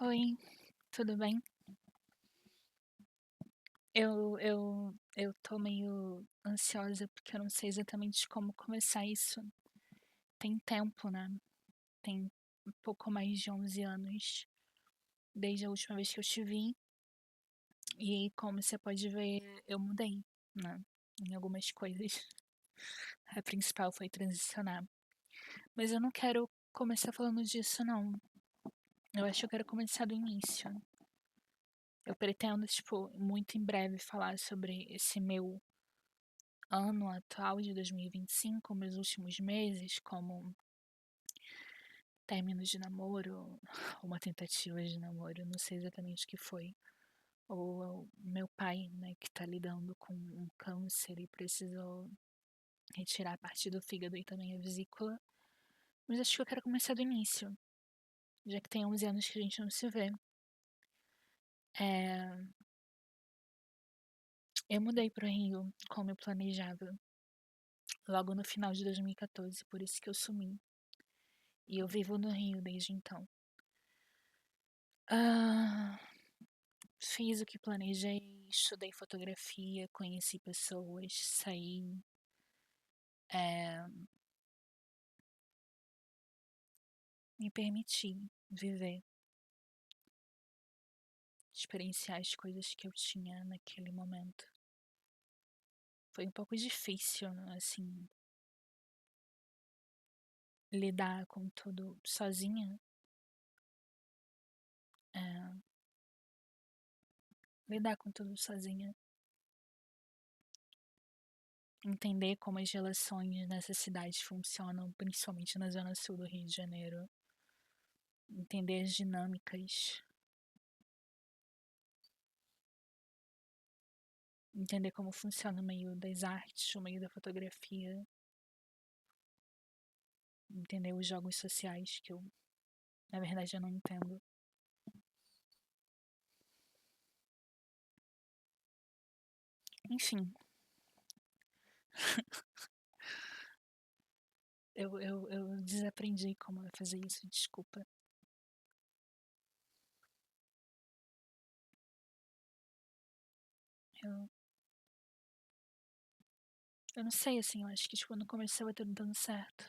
Oi, tudo bem? Eu tô meio ansiosa porque eu não sei exatamente como começar isso. Tem tempo, né? Tem um pouco mais de 11 anos desde a última vez que eu te vi. E como você pode ver, eu mudei, né? Em algumas coisas. A principal foi transicionar. Mas eu não quero começar falando disso, não. Eu acho que eu quero começar do início. Eu pretendo, tipo, muito em breve falar sobre esse meu ano atual de 2025, meus últimos meses, como término de namoro, uma tentativa de namoro, não sei exatamente o que foi. Ou o meu pai, né, que tá lidando com um câncer e precisou retirar a parte do fígado e também a vesícula. Mas acho que eu quero começar do início, já que tem 11 anos que a gente não se vê. É, eu mudei pro Rio como eu planejava, logo no final de 2014, por isso que eu sumi. E eu vivo no Rio desde então. Ah, fiz o que planejei, estudei fotografia, conheci pessoas, saí, é, me permiti viver, experienciar as coisas que eu tinha naquele momento. Foi um pouco difícil, né, assim, lidar com tudo sozinha, é, lidar com tudo sozinha, entender como as relações nessa cidade funcionam, principalmente na zona sul do Rio de Janeiro, entender as dinâmicas, entender como funciona o meio das artes, o meio da fotografia, entender os jogos sociais que eu, na verdade, eu não entendo. Enfim, eu desaprendi como fazer isso, desculpa. Eu, eu não sei, assim, eu acho que tipo, no começo vai tudo dando certo.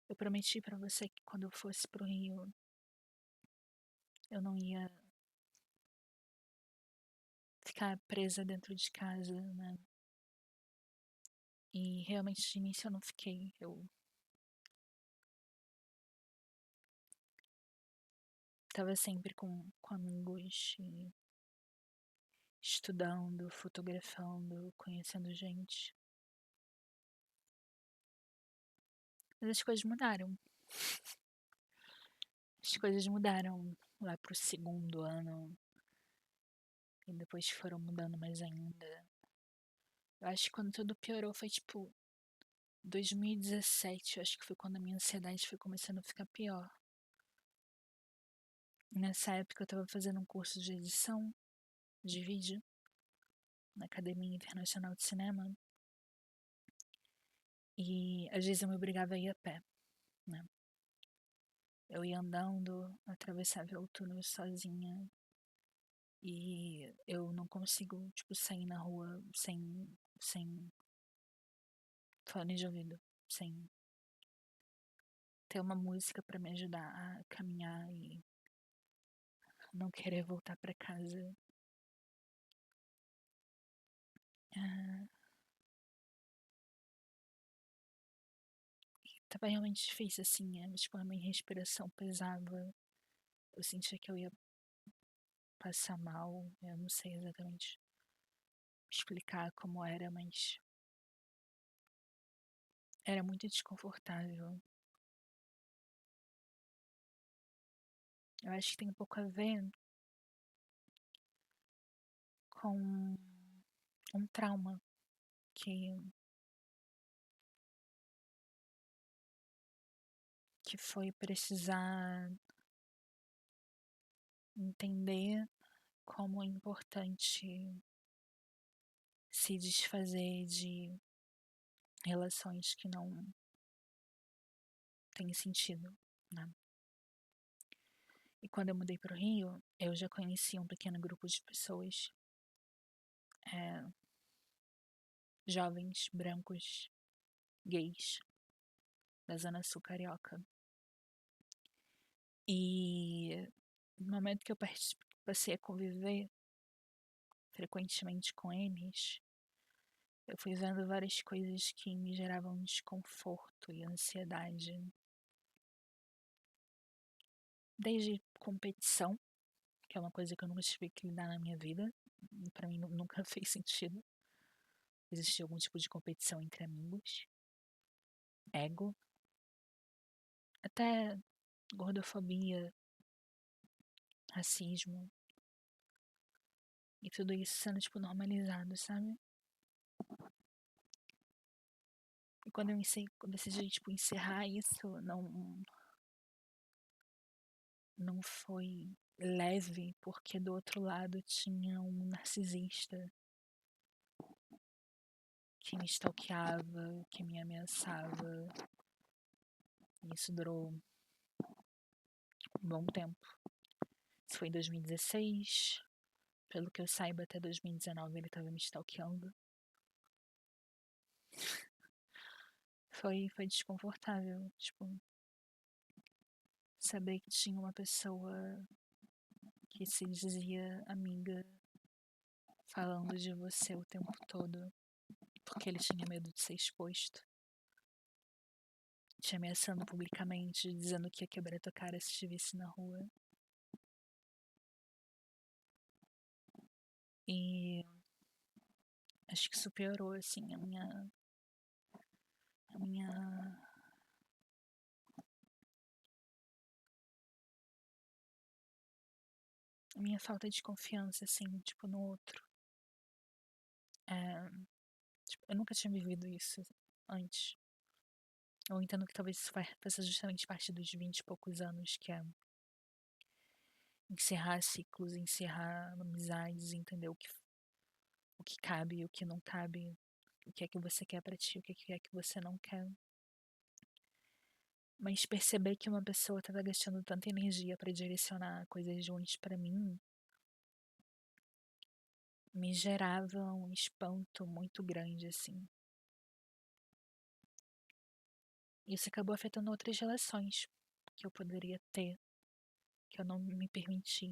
Eu prometi pra você que quando eu fosse pro Rio, eu não ia ficar presa dentro de casa, né? E realmente de início eu não fiquei. Eu tava sempre com amigos, e estudando, fotografando, conhecendo gente. Mas as coisas mudaram. As coisas mudaram lá pro segundo ano e depois foram mudando mais ainda. Eu acho que quando tudo piorou foi tipo 2017, eu acho que foi quando a minha ansiedade foi começando a ficar pior. Nessa época eu tava fazendo um curso de edição de vídeo na Academia Internacional de Cinema e às vezes eu me obrigava a ir a pé, né? Eu ia andando, atravessava o túnel sozinha e eu não consigo, tipo, sair na rua sem fone de ouvido, sem ter uma música pra me ajudar a caminhar e não querer voltar pra casa. Ah, tava realmente difícil, assim, tipo, a minha respiração pesava, eu sentia que eu ia passar mal, eu não sei exatamente explicar como era, mas era muito desconfortável. Eu acho que tem um pouco a ver com um trauma que, que foi precisar entender como é importante se desfazer de relações que não têm sentido, né? E quando eu mudei pro Rio, eu já conhecia um pequeno grupo de pessoas, é, jovens, brancos, gays, da Zona Sul Carioca. E no momento que eu passei a conviver frequentemente com eles, eu fui vendo várias coisas que me geravam desconforto e ansiedade. Desde competição, que é uma coisa que eu nunca tive que lidar na minha vida, pra mim nunca fez sentido existir algum tipo de competição entre amigos, ego, até gordofobia, racismo, e tudo isso sendo, tipo, normalizado, sabe? E quando eu decidi, tipo, encerrar isso, não foi leve, porque do outro lado tinha um narcisista que me stalkeava, que me ameaçava. E isso durou um bom tempo. Isso foi em 2016. Pelo que eu saiba, até 2019 ele tava me stalkeando. Foi desconfortável, tipo, saber que tinha uma pessoa que se dizia amiga falando de você o tempo todo, porque ele tinha medo de ser exposto, te ameaçando publicamente, dizendo que ia quebrar tua cara se te visse na rua. E acho que isso piorou, assim, a minha, a minha falta de confiança, assim, tipo, no outro. É, tipo, eu nunca tinha vivido isso antes. Eu entendo que talvez isso faça justamente parte dos 20 e poucos anos, que é encerrar ciclos, encerrar amizades, entender o que cabe e o que não cabe, o que é que você quer pra ti, o que é que você não quer. Mas perceber que uma pessoa tava gastando tanta energia pra direcionar coisas ruins pra mim me gerava um espanto muito grande, assim. Isso acabou afetando outras relações que eu poderia ter, que eu não me permiti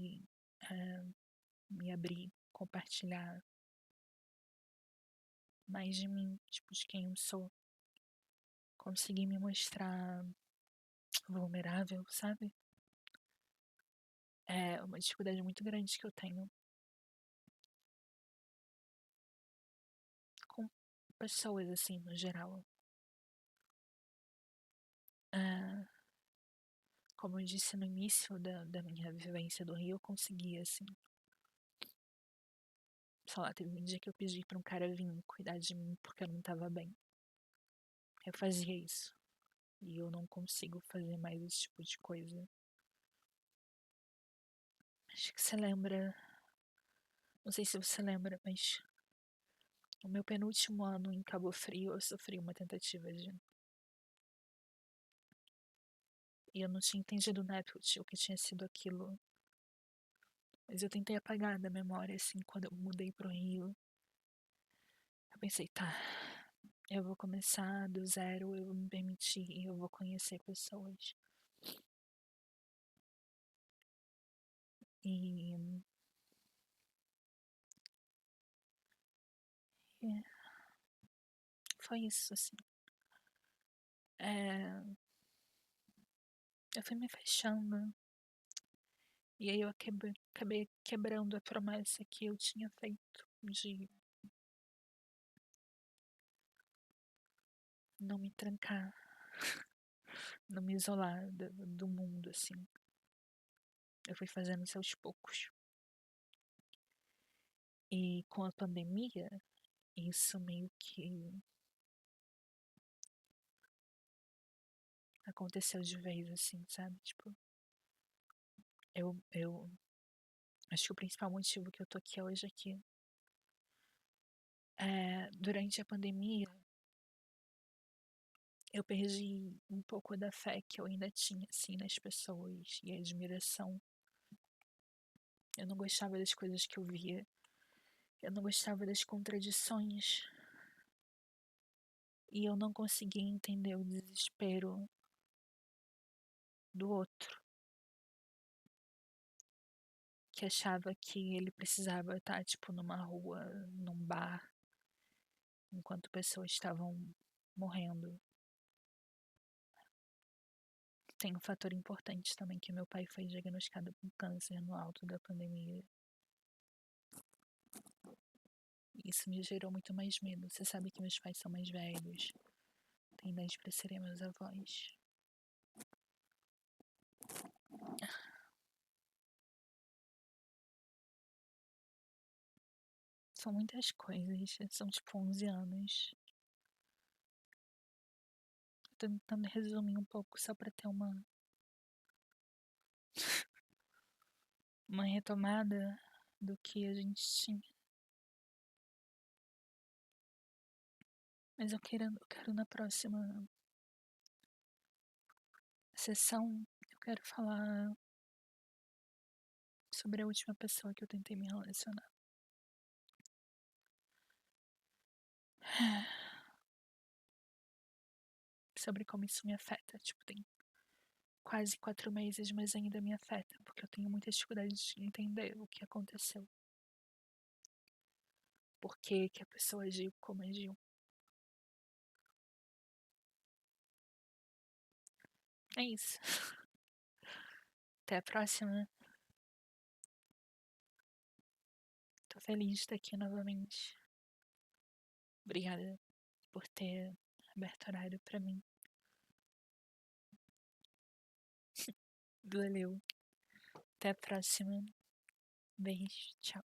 me abrir, compartilhar mais de mim, tipo, de quem eu sou. Conseguir me mostrar vulnerável, sabe? É uma dificuldade muito grande que eu tenho com pessoas, assim, no geral. É, como eu disse no início da minha vivência do Rio, eu conseguia, assim. Sei lá, teve um dia que eu pedi pra um cara vir cuidar de mim porque eu não tava bem. Eu fazia isso. E eu não consigo fazer mais esse tipo de coisa. Acho que você lembra. Não sei se você lembra, mas no meu penúltimo ano em Cabo Frio eu sofri uma tentativa de. E eu não tinha entendido na época o que tinha sido aquilo. Mas eu tentei apagar da memória, assim, quando eu mudei pro Rio. Eu pensei, tá, eu vou começar do zero, eu vou me permitir, eu vou conhecer pessoas. E, e foi isso, assim. É, eu fui me fechando. E aí eu acabei quebrando a promessa que eu tinha feito de não me trancar, não me isolar do mundo, assim. Eu fui fazendo isso aos poucos. E com a pandemia, isso meio que aconteceu de vez, assim, sabe? Tipo, eu acho que o principal motivo que eu tô aqui hoje aqui é durante a pandemia eu perdi um pouco da fé que eu ainda tinha, assim, nas pessoas e a admiração Eu não gostava das coisas que eu via. Eu não gostava das contradições. E eu não conseguia entender o desespero do outro, que achava que ele precisava estar, tipo, numa rua, num bar, enquanto pessoas estavam morrendo. Tem um fator importante também, que meu pai foi diagnosticado com câncer no alto da pandemia. Isso me gerou muito mais medo. Você sabe que meus pais são mais velhos, têm idade para serem meus avós. São muitas coisas, são tipo 11 anos. Tô tentando resumir um pouco só pra ter uma retomada do que a gente tinha. Mas eu quero na próxima sessão, eu quero falar sobre a última pessoa que eu tentei me relacionar. Sobre como isso me afeta. Tipo, tem quase 4 meses, mas ainda me afeta, porque eu tenho muita dificuldade de entender o que aconteceu. Por que que a pessoa agiu como agiu. É isso. Até a próxima. Tô feliz de estar aqui novamente. Obrigada por ter aberto horário pra mim. Valeu. Até a próxima. Beijo. Tchau.